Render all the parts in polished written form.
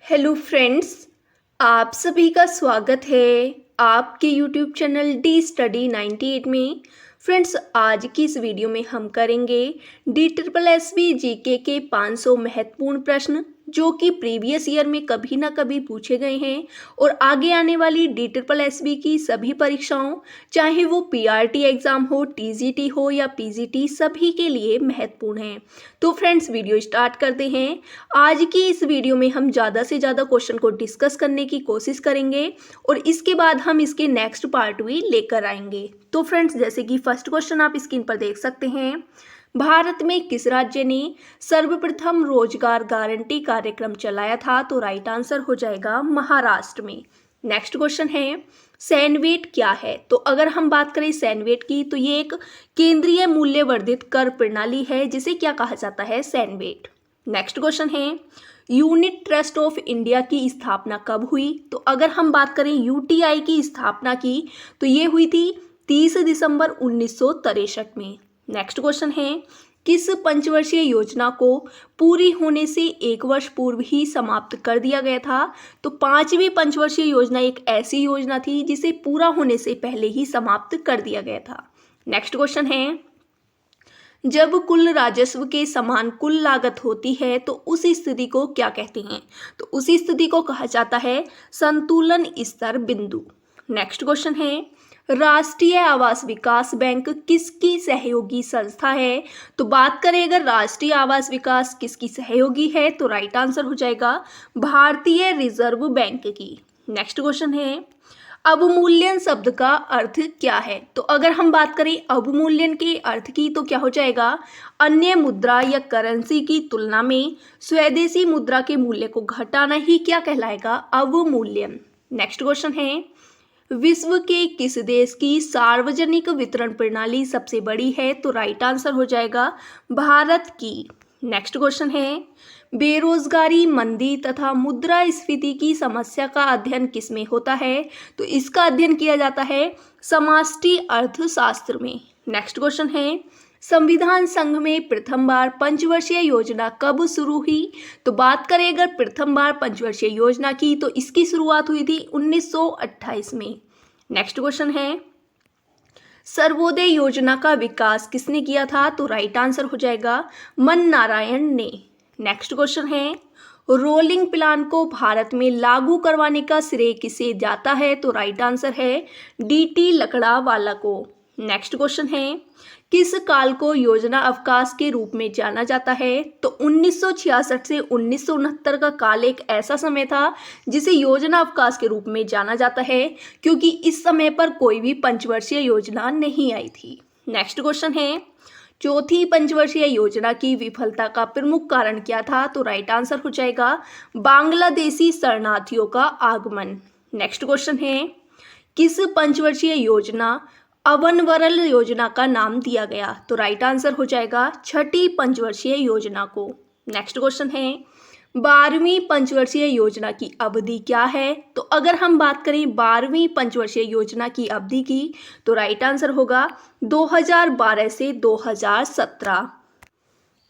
Hello friends, आप सभी का स्वागत है आपके यूट्यूब चैनल डी स्टडी 98 में। फ्रेंड्स, आज की इस वीडियो में हम करेंगे DSSB जीके के 500 महत्वपूर्ण प्रश्न जो कि प्रीवियस ईयर में कभी ना कभी पूछे गए हैं और आगे आने वाली DSSB की सभी परीक्षाओं, चाहे वो PRT एग्ज़ाम हो, TGT हो या PGT, सभी के लिए महत्वपूर्ण हैं। तो फ्रेंड्स, वीडियो स्टार्ट करते हैं। आज की इस वीडियो में हम ज़्यादा से ज़्यादा क्वेश्चन को डिस्कस करने की कोशिश करेंगे और इसके बाद हम इसके नेक्स्ट पार्ट भी लेकर आएंगे। तो फ्रेंड्स, जैसे कि फर्स्ट क्वेश्चन आप स्क्रीन पर देख सकते हैं, भारत में किस राज्य ने सर्वप्रथम रोजगार गारंटी कार्यक्रम चलाया था? तो राइट आंसर हो जाएगा महाराष्ट्र में। नेक्स्ट क्वेश्चन है, सैनवेट क्या है? तो अगर हम बात करें सैनवेट की, तो ये एक केंद्रीय मूल्य वर्धित कर प्रणाली है जिसे क्या कहा जाता है? सैनवेट। नेक्स्ट क्वेश्चन है, यूनिट ट्रस्ट ऑफ इंडिया की स्थापना कब हुई? तो अगर हम बात करें यूटीआई की स्थापना की, तो ये हुई थी 30 दिसंबर 1963 में। नेक्स्ट क्वेश्चन है, किस पंचवर्षीय योजना को पूरी होने से एक वर्ष पूर्व ही समाप्त कर दिया गया था? तो 5वीं पंचवर्षीय योजना एक ऐसी योजना थी जिसे पूरा होने से पहले ही समाप्त कर दिया गया था। नेक्स्ट क्वेश्चन है, जब कुल राजस्व के समान कुल लागत होती है तो उस स्थिति को क्या कहते हैं? तो उस स्थिति को कहा जाता है संतुलन स्तर बिंदु। नेक्स्ट क्वेश्चन है, राष्ट्रीय आवास विकास बैंक किसकी सहयोगी संस्था है? तो बात करें अगर राष्ट्रीय आवास विकास किसकी सहयोगी है, तो राइट आंसर हो जाएगा भारतीय रिजर्व बैंक की। नेक्स्ट क्वेश्चन है, अवमूल्यन शब्द का अर्थ क्या है? तो अगर हम बात करें अवमूल्यन के अर्थ की, तो क्या हो जाएगा? अन्य मुद्रा या करेंसी की तुलना में स्वदेशी मुद्रा के मूल्य को घटाना ही क्या कहलाएगा? अवमूल्यन। नेक्स्ट क्वेश्चन है, विश्व के किस देश की सार्वजनिक वितरण प्रणाली सबसे बड़ी है? तो राइट आंसर हो जाएगा भारत की। नेक्स्ट क्वेश्चन है, बेरोजगारी, मंदी तथा मुद्रास्फीति की समस्या का अध्ययन किसमें होता है? तो इसका अध्ययन किया जाता है समष्टि अर्थशास्त्र में। नेक्स्ट क्वेश्चन है, संविधान संघ में प्रथम बार पंचवर्षीय योजना कब शुरू हुई? तो बात करें अगर प्रथम बार पंचवर्षीय योजना की, तो इसकी शुरुआत हुई थी 1928 में। नेक्स्ट क्वेश्चन है, सर्वोदय योजना का विकास किसने किया था? तो राइट आंसर हो जाएगा मन नारायण ने। नेक्स्ट क्वेश्चन है, रोलिंग प्लान को भारत में लागू करवाने का श्रेय किसे जाता है? तो राइट आंसर है DT लकड़ावाला को। नेक्स्ट क्वेश्चन है, किस काल को योजना अवकाश के रूप में जाना जाता है? तो 1966 से 1969 का काल एक ऐसा समय था जिसे योजना अवकाश के रूप में जाना जाता है क्योंकि इस समय पर कोई भी पंचवर्षीय योजना नहीं आई थी। नेक्स्ट क्वेश्चन है, चौथी पंचवर्षीय योजना की विफलता का प्रमुख कारण क्या था? तो राइट आंसर हो जाएगा बांग्लादेशी शरणार्थियों का आगमन। नेक्स्ट क्वेश्चन है, किस पंचवर्षीय योजना अवनवरल योजना का नाम दिया गया? तो राइट आंसर हो जाएगा छठी पंचवर्षीय योजना को। नेक्स्ट क्वेश्चन है, 12वीं पंचवर्षीय योजना की अवधि क्या है? तो अगर हम बात करें 12वीं पंचवर्षीय योजना की अवधि की, तो राइट आंसर होगा 2012 से 2017।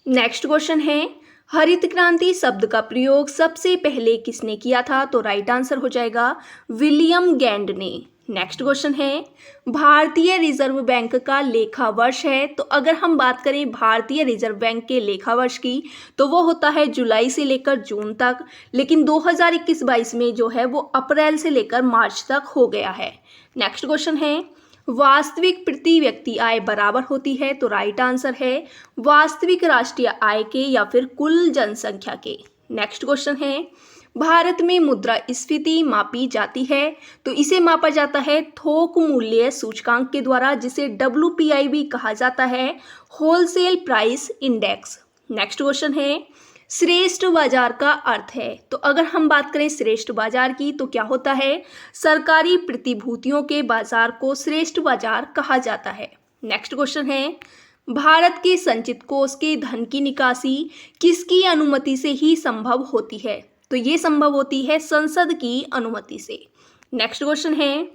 नेक्स्ट क्वेश्चन है, हरित क्रांति शब्द का प्रयोग सबसे पहले किसने किया था? तो राइट आंसर हो जाएगा विलियम गैंड ने। नेक्स्ट क्वेश्चन है, भारतीय रिजर्व बैंक का लेखा वर्ष है? तो अगर हम बात करें भारतीय रिजर्व बैंक के लेखा वर्ष की, तो वो होता है जुलाई से लेकर जून तक, लेकिन 2021-22 में जो है वो अप्रैल से लेकर मार्च तक हो गया है। नेक्स्ट क्वेश्चन है, वास्तविक प्रति व्यक्ति आय बराबर होती है? तो राइट आंसर है वास्तविक राष्ट्रीय आय के या फिर कुल जनसंख्या के। नेक्स्ट क्वेश्चन है, भारत में मुद्रास्फीति मापी जाती है? तो इसे मापा जाता है थोक मूल्य सूचकांक के द्वारा जिसे WPI भी कहा जाता है, wholesale price index. Next question है, श्रेष्ठ बाजार का अर्थ है? तो अगर हम बात करें श्रेष्ठ बाजार की, तो क्या होता है? सरकारी प्रतिभूतियों के बाजार को श्रेष्ठ बाजार कहा जाता है। नेक्स्ट क्वेश्चन है, भारत के संचित कोष के धन की निकासी किसकी अनुमति से ही संभव होती है? तो ये संभव होती है संसद की अनुमति से। नेक्स्ट क्वेश्चन है,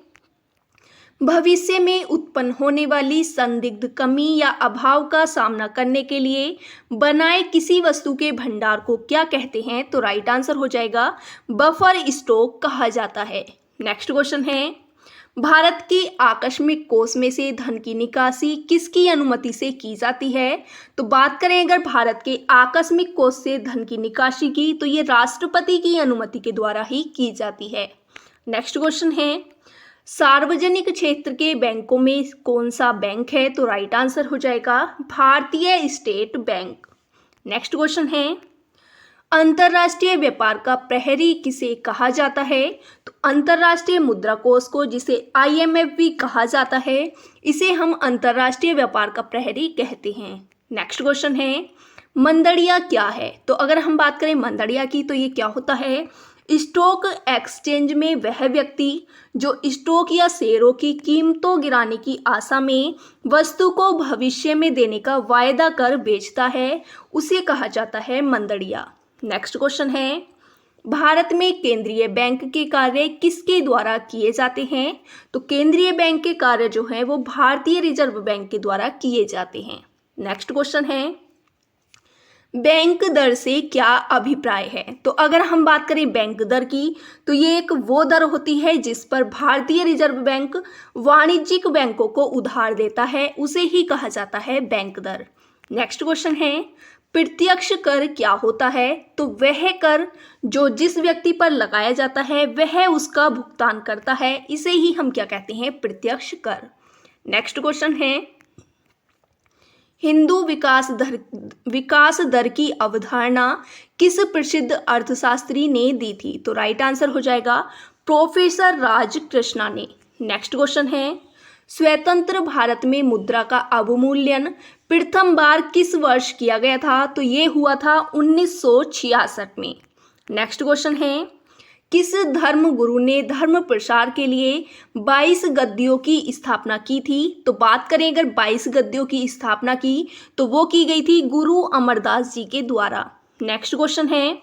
भविष्य में उत्पन्न होने वाली संदिग्ध कमी या अभाव का सामना करने के लिए बनाए किसी वस्तु के भंडार को क्या कहते हैं? तो राइट आंसर हो जाएगा बफर स्टॉक कहा जाता है। नेक्स्ट क्वेश्चन है, भारत के आकस्मिक कोष में से धन की निकासी किसकी अनुमति से की जाती है? तो बात करें अगर भारत के आकस्मिक कोष से धन की निकासी की, तो ये राष्ट्रपति की अनुमति के द्वारा ही की जाती है। नेक्स्ट क्वेश्चन है, सार्वजनिक क्षेत्र के बैंकों में कौन सा बैंक है? तो राइट आंसर हो जाएगा भारतीय स्टेट बैंक। नेक्स्ट क्वेश्चन है, अंतर्राष्ट्रीय व्यापार का प्रहरी किसे कहा जाता है? तो अंतर्राष्ट्रीय मुद्रा कोष को, जिसे IMF भी कहा जाता है, इसे हम अंतर्राष्ट्रीय व्यापार का प्रहरी कहते हैं। नेक्स्ट क्वेश्चन है, मंदड़िया क्या है? तो अगर हम बात करें मंदड़िया की, तो ये क्या होता है? स्टॉक एक्सचेंज में वह व्यक्ति जो स्टॉक या शेयरों की कीमतों गिराने की आशा में वस्तु को भविष्य में देने का वायदा कर बेचता है, उसे कहा जाता है मंदड़िया। नेक्स्ट क्वेश्चन है, भारत में केंद्रीय बैंक के कार्य किसके द्वारा किए जाते हैं? तो केंद्रीय बैंक के कार्य जो हैं वो भारतीय रिजर्व बैंक के द्वारा किए जाते हैं। नेक्स्ट क्वेश्चन है, बैंक दर से क्या अभिप्राय है? तो अगर हम बात करें बैंक दर की, तो ये एक वो दर होती है जिस पर भारतीय रिजर्व बैंक वाणिज्यिक बैंकों को उधार देता है, उसे ही कहा जाता है बैंक दर। नेक्स्ट क्वेश्चन है, प्रत्यक्ष कर क्या होता है? तो वह कर जो जिस व्यक्ति पर लगाया जाता है वह उसका भुगतान करता है, इसे ही हम क्या कहते हैं? प्रत्यक्ष कर। नेक्स्ट क्वेश्चन है, हिंदू विकास दर की अवधारणा किस प्रसिद्ध अर्थशास्त्री ने दी थी? तो राइट आंसर हो जाएगा प्रोफेसर राजकृष्णा ने। नेक्स्ट क्वेश्चन है, स्वतंत्र भारत में मुद्रा का अवमूल्यन प्रथम बार किस वर्ष किया गया था? तो ये हुआ था 1966 में। नेक्स्ट क्वेश्चन है, किस धर्म गुरु ने धर्म प्रसार के लिए 22 गद्दियों की स्थापना की थी? तो बात करें अगर 22 गद्दियों की स्थापना की, तो वो की गई थी गुरु अमरदास जी के द्वारा। नेक्स्ट क्वेश्चन है,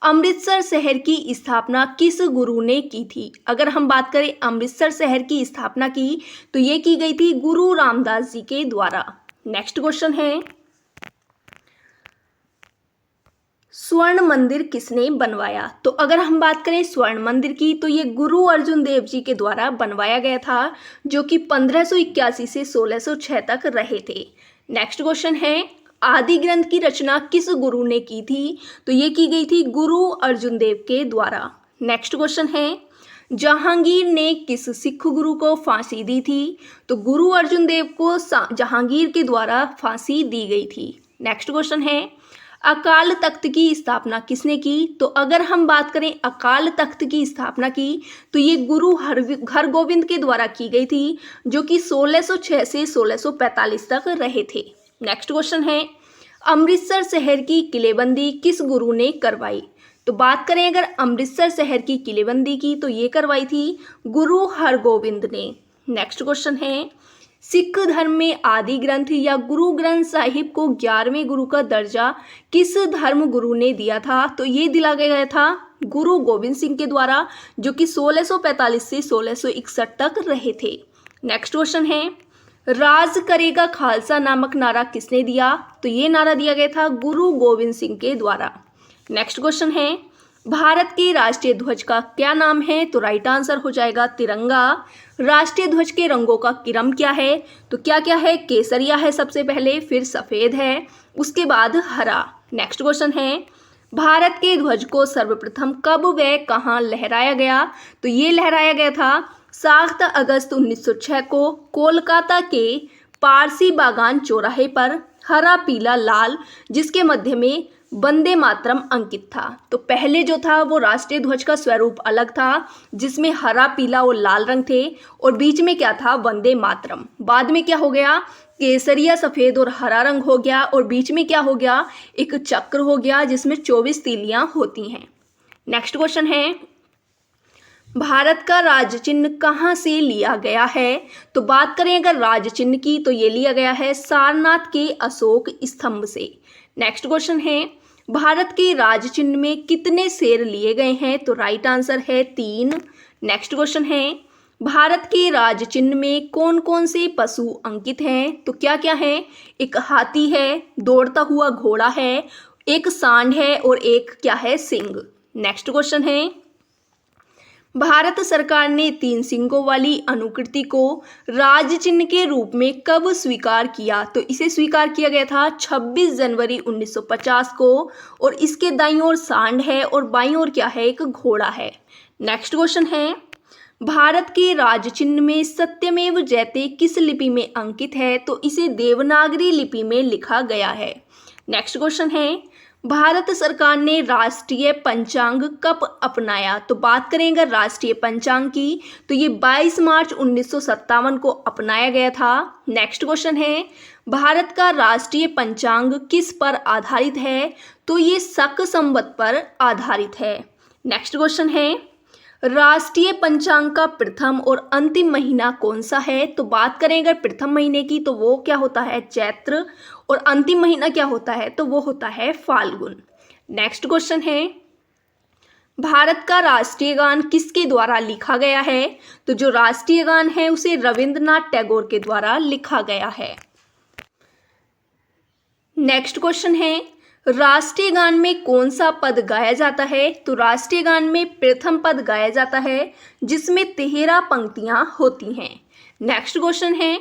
अमृतसर शहर की स्थापना किस गुरु ने की थी? अगर हम बात करें अमृतसर शहर की स्थापना की, तो ये की गई थी गुरु रामदास जी के द्वारा। नेक्स्ट क्वेश्चन है, स्वर्ण मंदिर किसने बनवाया? तो अगर हम बात करें स्वर्ण मंदिर की, तो ये गुरु अर्जुन देव जी के द्वारा बनवाया गया था, जो कि 1581 से 1606 तक रहे थे। नेक्स्ट क्वेश्चन है, आदि ग्रंथ की रचना किस गुरु ने की थी? तो ये की गई थी गुरु अर्जुन देव के द्वारा। नेक्स्ट क्वेश्चन है, जहांगीर ने किस सिख गुरु को फांसी दी थी? तो गुरु अर्जुन देव को जहांगीर के द्वारा फांसी दी गई थी। नेक्स्ट क्वेश्चन है, अकाल तख्त की स्थापना किसने की? तो अगर हम बात करें अकाल तख्त की स्थापना की, तो ये गुरु हरगोविंद के द्वारा की गई थी, जो कि 1606 से 1645 तक रहे थे। नेक्स्ट क्वेश्चन है, अमृतसर शहर की किलेबंदी किस गुरु ने करवाई? तो बात करें अगर अमृतसर शहर की किलेबंदी की, तो ये करवाई थी गुरु हरगोविंद ने। नेक्स्ट क्वेश्चन है, सिख धर्म में आदि ग्रंथ या गुरु ग्रंथ साहिब को 11वें गुरु का दर्जा किस धर्म गुरु ने दिया था? तो ये दिला गया था गुरु गोविंद सिंह के द्वारा, जो कि 1645 से 1661 तक रहे थे। नेक्स्ट क्वेश्चन है, राज करेगा खालसा नामक नारा किसने दिया? तो ये नारा दिया गया था गुरु गोविंद सिंह के द्वारा। नेक्स्ट क्वेश्चन है, भारत के राष्ट्रीय ध्वज का क्या नाम है? तो राइट आंसर हो जाएगा तिरंगा। राष्ट्रीय ध्वज के रंगों का क्रम क्या है? तो क्या क्या है? केसरिया है सबसे पहले, फिर सफ़ेद है, उसके बाद हरा। नेक्स्ट क्वेश्चन है, भारत के ध्वज को सर्वप्रथम कब व कहाँ लहराया गया? तो ये लहराया गया था 7 अगस्त 1906 को कोलकाता के पारसी बागान चौराहे पर, हरा पीला लाल, जिसके मध्य में वंदे मातरम अंकित था। तो पहले जो था वो राष्ट्रीय ध्वज का स्वरूप अलग था, जिसमें हरा पीला और लाल रंग थे, और बीच में क्या था? वंदे मातरम। बाद में क्या हो गया? केसरिया सफ़ेद और हरा रंग हो गया, और बीच में क्या हो गया? एक चक्र हो गया जिसमें 24 तीलियां होती हैं। नेक्स्ट क्वेश्चन है, भारत का राज्य चिन्ह कहाँ से लिया गया है? तो बात करें अगर राज्य चिन्ह की, तो ये लिया गया है सारनाथ के अशोक स्तंभ से। नेक्स्ट क्वेश्चन है, भारत के राज्य चिन्ह में कितने शेर लिए गए हैं? तो राइट आंसर है 3। नेक्स्ट क्वेश्चन है, भारत के राज्य चिन्ह में कौन कौन से पशु अंकित हैं? तो क्या क्या है? एक हाथी है, दौड़ता हुआ घोड़ा है, एक सांड है और एक क्या है? सिंह। नेक्स्ट क्वेश्चन है, भारत सरकार ने 3 सिंगों वाली अनुकृति को राज्य चिन्ह के रूप में कब स्वीकार किया? तो इसे स्वीकार किया गया था 26 जनवरी 1950 को, और इसके दाईं ओर सांड है और बाईं ओर क्या है? एक घोड़ा है। नेक्स्ट क्वेश्चन है, भारत के राज्य चिन्ह में सत्यमेव जयते किस लिपि में अंकित है? तो इसे देवनागरी लिपि में लिखा गया है। नेक्स्ट क्वेश्चन है, भारत सरकार ने राष्ट्रीय पंचांग कब अपनाया? तो बात करें अगर राष्ट्रीय पंचांग की, तो ये 22 मार्च 1957 को अपनाया गया था। नेक्स्ट क्वेश्चन है, भारत का राष्ट्रीय पंचांग किस पर आधारित है? तो ये शक संवत पर आधारित है। नेक्स्ट क्वेश्चन है, राष्ट्रीय पंचांग का प्रथम और अंतिम महीना कौन सा है? तो बात करें अगर प्रथम महीने की, तो वो क्या होता है? चैत्र। और अंतिम महीना क्या होता है? तो वो होता है फाल्गुन। नेक्स्ट क्वेश्चन है, भारत का राष्ट्रीय गान किसके द्वारा लिखा गया है? तो जो राष्ट्रीय गान है उसे रविंद्रनाथ टैगोर के द्वारा लिखा गया है। नेक्स्ट क्वेश्चन है, राष्ट्रीय गान में कौन सा पद गाया जाता है? तो राष्ट्रीय गान में प्रथम पद गाया जाता है जिसमें 13 पंक्तियां होती हैं। नेक्स्ट क्वेश्चन है,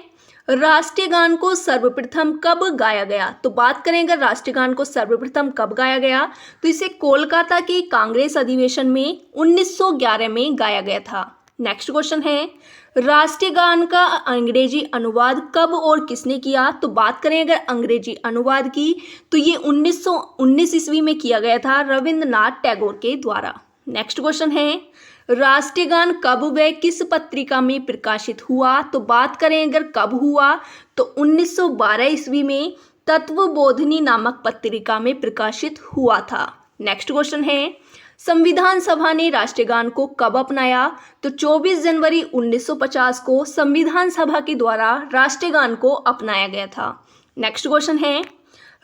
राष्ट्रीय गान को सर्वप्रथम कब गाया गया? तो बात करें अगर राष्ट्रीय गान को सर्वप्रथम कब गाया गया, तो इसे कोलकाता के कांग्रेस अधिवेशन में 1911 में गाया गया था। नेक्स्ट क्वेश्चन है, राष्ट्रीय गान का अंग्रेजी अनुवाद कब और किसने किया? तो बात करें अगर अंग्रेजी अनुवाद की, तो ये 1919 ईस्वी में किया गया था रविंद्रनाथ टैगोर के द्वारा। नेक्स्ट क्वेश्चन है, राष्ट्रीय गान कब व किस पत्रिका में प्रकाशित हुआ? तो बात करें अगर कब हुआ, तो 1912 ईस्वी में तत्वबोधिनी नामक पत्रिका में प्रकाशित हुआ था। नेक्स्ट क्वेश्चन है, संविधान सभा ने राष्ट्रीय गान को कब अपनाया? तो 24 जनवरी 1950 को संविधान सभा के द्वारा राष्ट्रीय गान को अपनाया गया था। नेक्स्ट क्वेश्चन है,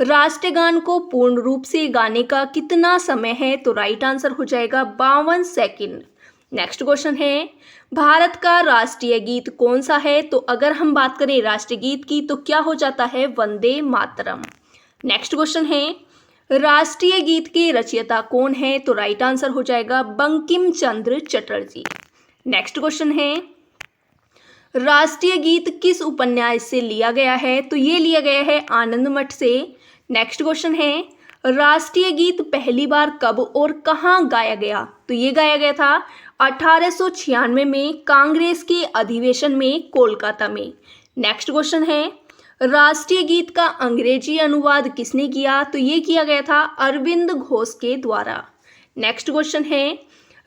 राष्ट्रीय गान को पूर्ण रूप से गाने का कितना समय है? तो राइट आंसर हो जाएगा 52 सेकंड। नेक्स्ट क्वेश्चन है, भारत का राष्ट्रीय गीत कौन सा है? तो अगर हम बात करें राष्ट्रीय गीत की, तो क्या हो जाता है? वंदे मातरम। नेक्स्ट क्वेश्चन है, राष्ट्रीय गीत के रचयिता कौन है? तो राइट आंसर हो जाएगा बंकिम चंद्र चटर्जी। नेक्स्ट क्वेश्चन है, राष्ट्रीय गीत किस उपन्यास से लिया गया है? तो ये लिया गया है आनंद मठ से। नेक्स्ट क्वेश्चन है, राष्ट्रीय गीत पहली बार कब और कहाँ गाया गया? तो ये गाया गया था 1896 में कांग्रेस के अधिवेशन में कोलकाता में। नेक्स्ट क्वेश्चन है, राष्ट्रीय गीत का अंग्रेजी अनुवाद किसने किया? तो ये किया गया था अरविंद घोष के द्वारा। नेक्स्ट क्वेश्चन है,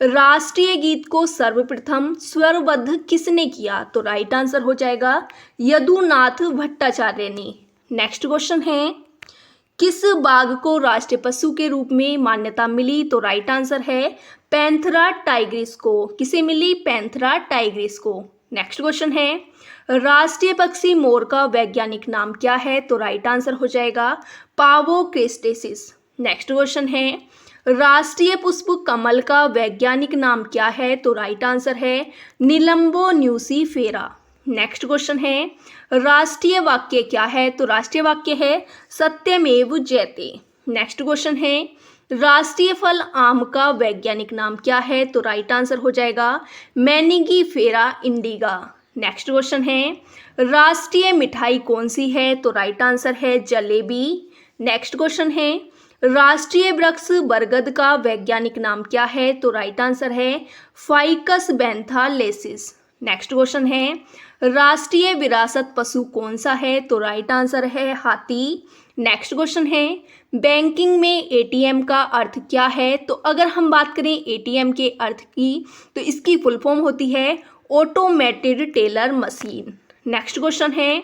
राष्ट्रीय गीत को सर्वप्रथम स्वरबद्ध किसने किया? तो राइट आंसर हो जाएगा यदुनाथ भट्टाचार्य ने। नेक्स्ट क्वेश्चन है, किस बाघ को राष्ट्रीय पशु के रूप में मान्यता मिली? तो राइट आंसर है पैंथरा टाइग्रिस को। किसे मिली? पैंथरा टाइग्रिस को। नेक्स्ट क्वेश्चन है, राष्ट्रीय पक्षी मोर का वैज्ञानिक नाम क्या है? तो राइट आंसर हो जाएगा पावो क्रेस्टेसिस। नेक्स्ट क्वेश्चन है, राष्ट्रीय पुष्प कमल का वैज्ञानिक नाम क्या है? तो राइट आंसर है निलंबो न्यूसीफेरा। नेक्स्ट क्वेश्चन है, राष्ट्रीय वाक्य क्या है? तो राष्ट्रीय वाक्य है सत्यमेव जयते। नेक्स्ट क्वेश्चन है, राष्ट्रीय फल आम का वैज्ञानिक नाम क्या है? तो राइट आंसर हो जाएगा मैनिगीफेरा इंडिगा। नेक्स्ट क्वेश्चन है, राष्ट्रीय मिठाई कौन सी है? तो राइट आंसर है जलेबी। नेक्स्ट क्वेश्चन है, राष्ट्रीय वृक्ष बरगद का वैज्ञानिक नाम क्या है? तो राइट आंसर है फाइकस बेंथालेसिस। नेक्स्ट क्वेश्चन है, राष्ट्रीय विरासत पशु कौन सा है? तो राइट आंसर है हाथी। नेक्स्ट क्वेश्चन है, बैंकिंग में एटीएम का अर्थ क्या है? तो अगर हम बात करें एटीएम के अर्थ की, तो इसकी फुल फॉर्म होती है automated teller machine. Next question है,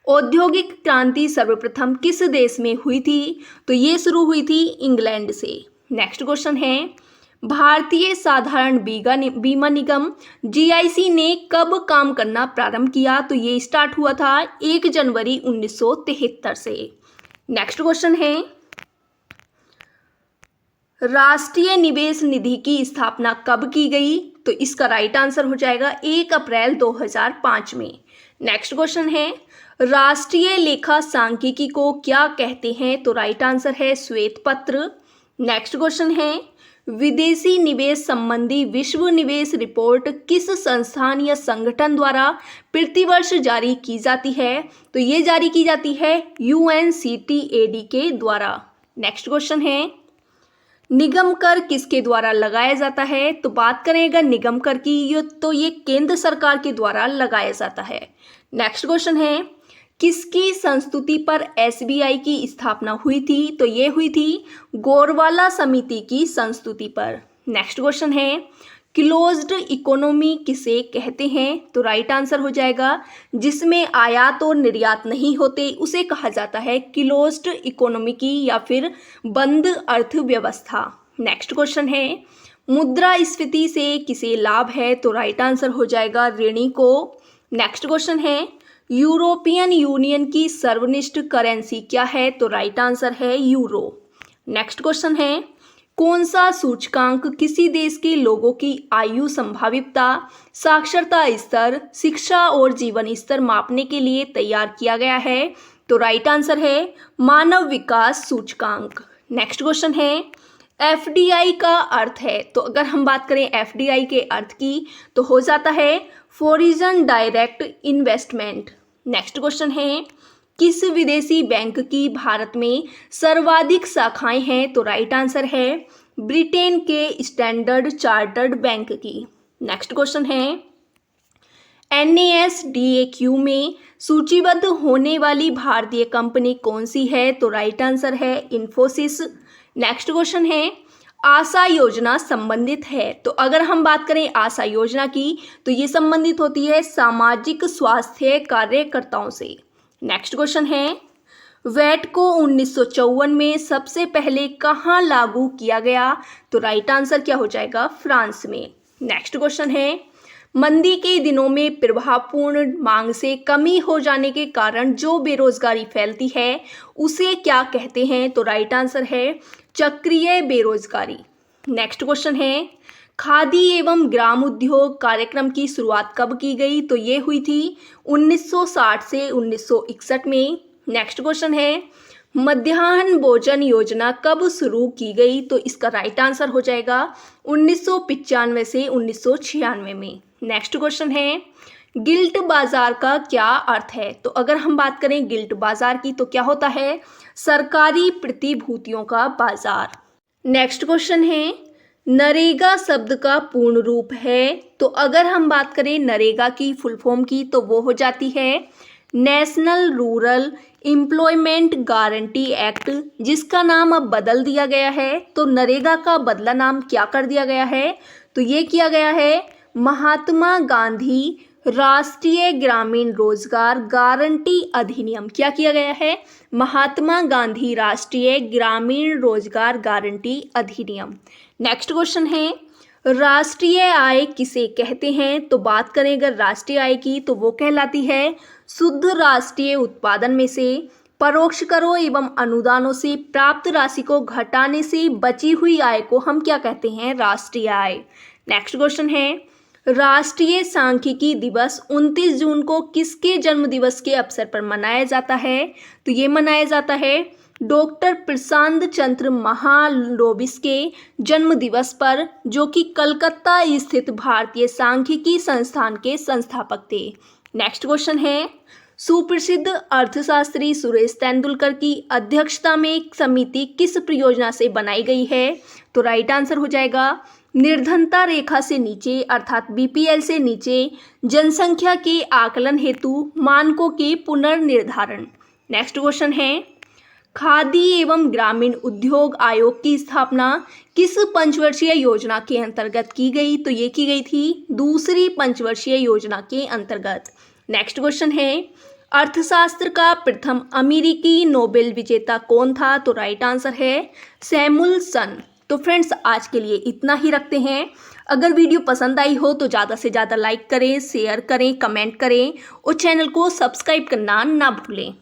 औद्योगिक क्रांति सर्वप्रथम किस देश में हुई थी? तो ये शुरू हुई थी इंग्लैंड से। नेक्स्ट क्वेश्चन है, भारतीय साधारण बीमा निगम जीआईसी ने कब काम करना प्रारंभ किया? तो ये स्टार्ट हुआ था 1 जनवरी 1973 से। नेक्स्ट क्वेश्चन है, राष्ट्रीय निवेश निधि की स्थापना कब की गई? तो इसका राइट आंसर हो जाएगा 1 अप्रैल 2005 में। नेक्स्ट क्वेश्चन है, राष्ट्रीय लेखा सांख्यिकी को क्या कहते हैं? तो राइट आंसर है श्वेत पत्र। नेक्स्ट क्वेश्चन है, विदेशी निवेश संबंधी विश्व निवेश रिपोर्ट किस संस्थान या संगठन द्वारा प्रतिवर्ष जारी की जाती है? तो ये जारी की जाती है UNCTAD के द्वारा। नेक्स्ट क्वेश्चन है, निगम कर किसके द्वारा लगाया जाता है? तो बात करेंगे निगम कर की, तो ये केंद्र सरकार के द्वारा लगाया जाता है। नेक्स्ट क्वेश्चन है, किसकी संस्तुति पर SBI की स्थापना हुई थी? तो ये हुई थी गोरवाला समिति की संस्तुति पर। नेक्स्ट क्वेश्चन है, क्लोज्ड इकोनॉमी किसे कहते हैं? तो राइट आंसर हो जाएगा जिसमें आयात और निर्यात नहीं होते उसे कहा जाता है क्लोज्ड इकोनॉमी की या फिर बंद अर्थव्यवस्था। नेक्स्ट क्वेश्चन है, मुद्रास्फीति से किसे लाभ है? तो राइट आंसर हो जाएगा ऋणी को। नेक्स्ट क्वेश्चन है, यूरोपियन यूनियन की सर्वनिष्ठ करेंसी क्या है? तो राइट आंसर है यूरो। नेक्स्ट क्वेश्चन है, कौन सा सूचकांक किसी देश के लोगों की आयु संभावितता, साक्षरता स्तर, शिक्षा और जीवन स्तर मापने के लिए तैयार किया गया है? तो राइट आंसर है मानव विकास सूचकांक। नेक्स्ट क्वेश्चन है, FDI का अर्थ है? तो अगर हम बात करें FDI के अर्थ की तो हो जाता है foreign direct investment. Next question है, किस विदेशी बैंक की भारत में सर्वाधिक शाखाएं हैं? तो राइट आंसर है ब्रिटेन के स्टैंडर्ड चार्टर्ड बैंक की। नेक्स्ट क्वेश्चन है, NASDAQ में सूचीबद्ध होने वाली भारतीय कंपनी कौन सी है? तो राइट आंसर है इन्फोसिस। नेक्स्ट क्वेश्चन है, आशा योजना संबंधित है? तो अगर हम बात करें आशा योजना की तो ये संबंधित होती है सामाजिक स्वास्थ्य कार्यकर्ताओं से। नेक्स्ट क्वेश्चन है, वैट को 1954 में सबसे पहले कहाँ लागू किया गया? तो राइट आंसर क्या हो जाएगा? फ्रांस में। नेक्स्ट क्वेश्चन है, मंदी के दिनों में प्रभावपूर्ण मांग से कमी हो जाने के कारण जो बेरोजगारी फैलती है उसे क्या कहते हैं? तो राइट आंसर है चक्रीय बेरोजगारी। नेक्स्ट क्वेश्चन है, खादी एवं ग्राम उद्योग कार्यक्रम की शुरुआत कब की गई? तो ये हुई थी 1960 से 1961 में। नेक्स्ट क्वेश्चन है, मध्याह्न भोजन योजना कब शुरू की गई? तो इसका राइट आंसर हो जाएगा 1995 से 1996 में। नेक्स्ट क्वेश्चन है, गिल्ट बाजार का क्या अर्थ है? तो अगर हम बात करें गिल्ट बाजार की तो क्या होता है? सरकारी प्रतिभूतियों का बाजार। नेक्स्ट क्वेश्चन है, नरेगा शब्द का पूर्ण रूप है? तो अगर हम बात करें नरेगा की फुल फॉर्म की तो वो हो जाती है national rural employment guarantee act, जिसका नाम अब बदल दिया गया है। तो नरेगा का बदला नाम क्या कर दिया गया है? तो ये किया गया है महात्मा गांधी राष्ट्रीय ग्रामीण रोजगार गारंटी अधिनियम। क्या किया गया है? महात्मा गांधी राष्ट्रीय ग्रामीण रोजगार गारंटी अधिनियम। नेक्स्ट क्वेश्चन है, राष्ट्रीय आय किसे कहते हैं? तो बात करें अगर राष्ट्रीय आय की तो वो कहलाती है शुद्ध राष्ट्रीय उत्पादन में से परोक्ष करों एवं अनुदानों से प्राप्त राशि को घटाने से बची हुई आय को हम क्या कहते हैं? राष्ट्रीय आय। नेक्स्ट क्वेश्चन है, राष्ट्रीय सांख्यिकी दिवस 29 जून को किसके जन्म दिवस के अवसर पर मनाया जाता है? तो ये मनाया जाता है डॉक्टर प्रशांत चंद्र महालनोबिस के जन्म दिवस पर, जो कि कलकत्ता स्थित भारतीय सांख्यिकी संस्थान के संस्थापक थे। नेक्स्ट क्वेश्चन है, सुप्रसिद्ध अर्थशास्त्री सुरेश तेंदुलकर की अध्यक्षता में एक समिति किस परियोजना से बनाई गई है? तो राइट आंसर हो जाएगा निर्धनता रेखा से नीचे अर्थात BPL से नीचे जनसंख्या के आकलन हेतु मानकों के पुनर्निर्धारण। नेक्स्ट क्वेश्चन है, खादी एवं ग्रामीण उद्योग आयोग की स्थापना किस पंचवर्षीय योजना के अंतर्गत की गई? तो ये की गई थी दूसरी पंचवर्षीय योजना के अंतर्गत। नेक्स्ट क्वेश्चन है, अर्थशास्त्र का प्रथम अमेरिकी नोबेल विजेता कौन था? तो राइट आंसर है सैमुअलसन। तो फ्रेंड्स आज के लिए इतना ही रखते हैं। अगर वीडियो पसंद आई हो तो ज़्यादा से ज़्यादा लाइक करें, शेयर करें, कमेंट करें और चैनल को सब्सक्राइब करना ना भूलें।